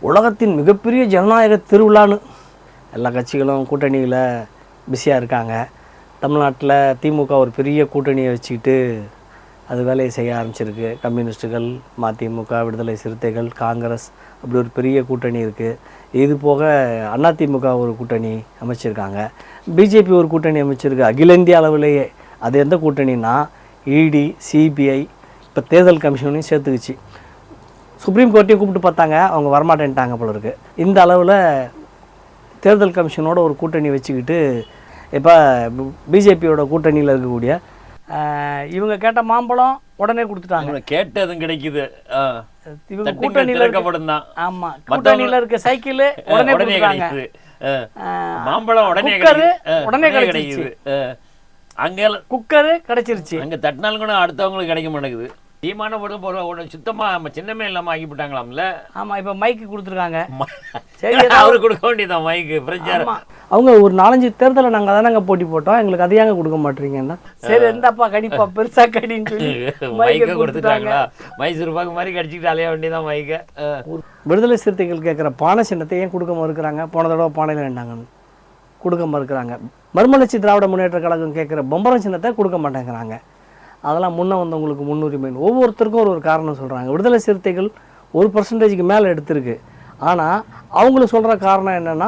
உலகத்தின் மிகப்பெரிய ஜனநாயக திருவிழான்னு எல்லா கட்சிகளும் கூட்டணியில் பிஸியாக இருக்காங்க. தமிழ்நாட்டில் திமுக ஒரு பெரிய கூட்டணியை வச்சுக்கிட்டு அது வேலையை செய்ய ஆரம்பிச்சிருக்கு. கம்யூனிஸ்ட்டுகள், மதிமுக, விடுதலை சிறுத்தைகள், காங்கிரஸ், அப்படி ஒரு பெரிய கூட்டணி இருக்குது. இது போக அதிமுக ஒரு கூட்டணி அமைச்சிருக்காங்க. பிஜேபி ஒரு கூட்டணி அமைச்சிருக்கு அகில இந்திய அளவிலேயே. அது எந்த கூட்டணின்னா இடி, சிபிஐ, இப்போ தேர்தல் கமிஷனையும் சேர்த்துக்குச்சு. சுப்ரீம் கோர்ட்டையும் கூப்பிட்டு பார்த்தாங்க, அவங்க வரமாட்டேன்ட்டாங்க போல இருக்குது. இந்த அளவில் தேர்தல் கமிஷனோட ஒரு கூட்டணி வச்சுக்கிட்டு இப்போ பிஜேபியோட கூட்டணியில் இருக்கக்கூடிய இவங்க கேட்ட மாம்பழம் உடனே கொடுத்துட்டாங்க. கேட்டதும் கிடைக்குது. இவங்க கூட்டணியில் இருக்க ஆமாம், கூட்டணியில் இருக்க சைக்கிள் உடனே கொடுத்துட்டாங்க. மாம்பழம் உடனே கிடைக்குது. அங்கே குக்கரு கிடைச்சிருச்சு. அங்கே தட்டினாலும் கூட அடுத்தவங்களுக்கு கிடைக்க மாட்டேங்குது. தீமான பொருள் சுத்தமாக சின்னமே இல்லாமல் ஆகிவிட்டாங்களாம்ல. ஆமாம், இப்போ மைக்கு கொடுத்துருக்காங்க. சரி, அவரு கொடுக்க வேண்டியதான் மைக்கு பிரச்சாரம். அவங்க ஒரு 4-5 தேர்தலை நாங்கள் தானே போட்டி போட்டோம், எங்களுக்கு அதையாங்க கொடுக்க மாட்டீங்கன்னா. சரி எந்தப்பா கடிப்பா பெருசா கடின்னு சொல்லி மைக்கை கொடுத்துட்டாங்களா? மைசூர் பாக்கு மாதிரி கடிச்சிக்கிட்டு அலைய வேண்டியதான் மைக்கை. விடுதலை சிறுத்தைகள் கேட்குற பானை சின்னத்தை ஏன் கொடுக்க மறுக்கிறாங்க? போன தடவை பானையில் வேண்டாங்கன்னு கொடுக்க மறுக்கிறாங்க. மறுமலர்ச்சி திராவிட முன்னேற்ற கழகம் கேட்குற பொம்பரம் சின்னத்தை கொடுக்க மாட்டேங்கிறாங்க. அதெல்லாம் முன்னே வந்தவங்களுக்கு முன்னுரிமை. ஒவ்வொருத்தருக்கும் ஒரு காரணம் சொல்கிறாங்க. விடுதலை சிறுத்தைகள் 1% மேலே எடுத்திருக்கு. ஆனால் அவங்களுக்கு சொல்கிற காரணம் என்னென்னா,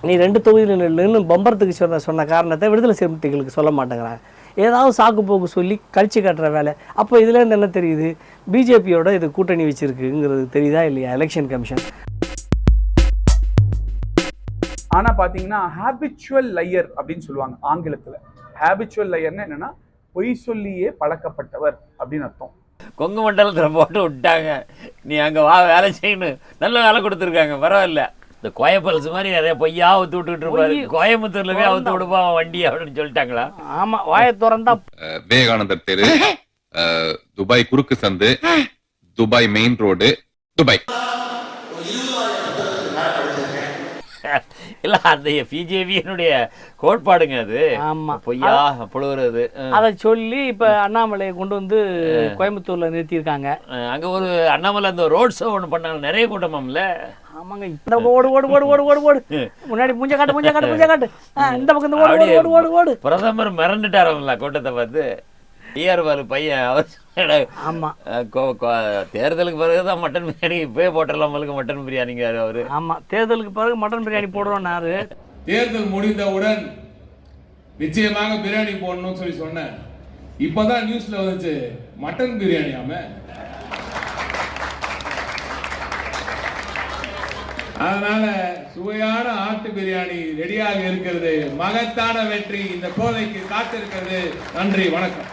நீ 2 தொகுதியில் நின்று பம்பரத்துக்கு சொன்ன காரணத்தை விடுதலை சிறுத்தைகளுக்கு சொல்ல மாட்டேங்கிறாங்க. ஏதாவது சாக்கு போக்கு சொல்லி கழிச்சு காட்டுற வேலை. அப்போ இதுலேருந்து என்ன தெரியுது? பிஜேபியோட இது கூட்டணி வச்சுருக்குங்கிறது தெரியுதா இல்லையா எலெக்ஷன் கமிஷன்? ஆனால் பார்த்தீங்கன்னா ஹேபிச்சுவல் லையர் அப்படின்னு சொல்லுவாங்க ஆங்கிலத்தில். ஹேபிச்சுவல் லையர்னா என்னென்னா பொய் சொல்லியே பழக்கப்பட்டவர் அப்படின்னு அர்த்தம். கொங்கு மண்டலத்தில் போட்டு விட்டாங்க, நீ அங்கே வா வேலை செய்யணும். நல்ல வேலை கொடுத்துருக்காங்க, பரவாயில்ல. இந்த கோயப்பல்ஸ் மாதிரி நிறைய பொய்யா அவுத்து விட்டுட்டு இருப்பாரு. கோயம்புத்தூர்ல போய் அவுத்து விடுப்பா வண்டி அப்படின்னு சொல்லிட்டாங்களா? ஆமா, வாயை திறந்தா விவேகானந்தர் தெரு, துபாய் குறுக்கு சந்து, துபாய் மெயின் ரோடு, துபாய். இல்ல, அந்த பிஜேபியினுடைய கோட்பாடுங்க அது. ஆமா, பொய்யா புழுவுறது. அதை சொல்லி இப்ப அண்ணாமலையை கொண்டு வந்து கோயம்புத்தூர்ல நிறுத்தியிருக்காங்க. அங்க ஒரு அண்ணாமலை அந்த ரோட் ஷோ ஒன்று பண்ணாங்க, நிறைய கூட்டமாம்ல. ஆமாங்க, இந்த ஓடு ஓடு ஓடு ஓடு ஓடு ஓடு முன்னாடி மூஞ்ச காட்டு மூஞ்ச காட்டு மூஞ்ச காட்டு, இந்த பக்கம் ஓடு ஓடு ஓடு ஓடு. பிரதமர் மிரண்டுட்டாரம்ல கூட்டத்தை பார்த்து. டிஆர் பாலு பையன் அவர். ஆமா, தேர்தலுக்கு பிறகுதான் மட்டன் பிரியாணி இப்பவே போட்டுடலாம் மட்டன் பிரியாணிங்க அவரு. ஆமா, தேர்தலுக்கு பிறகு மட்டன் பிரியாணி போடுறோம்னாரு. தேர்தல் முடிந்தவுடன் நிச்சயமாக பிரியாணி போடணும்னு சொல்லி சொன்னேன். இப்பதான் நியூஸ்ல வந்துச்சு மட்டன் பிரியாணியாம. அதனால சுவையான ஆட்டு பிரியாணி ரெடியாக இருக்கிறது. மகத்தான வெற்றி இந்த கோதைக்கு காத்திருக்கிறது. நன்றி, வணக்கம்.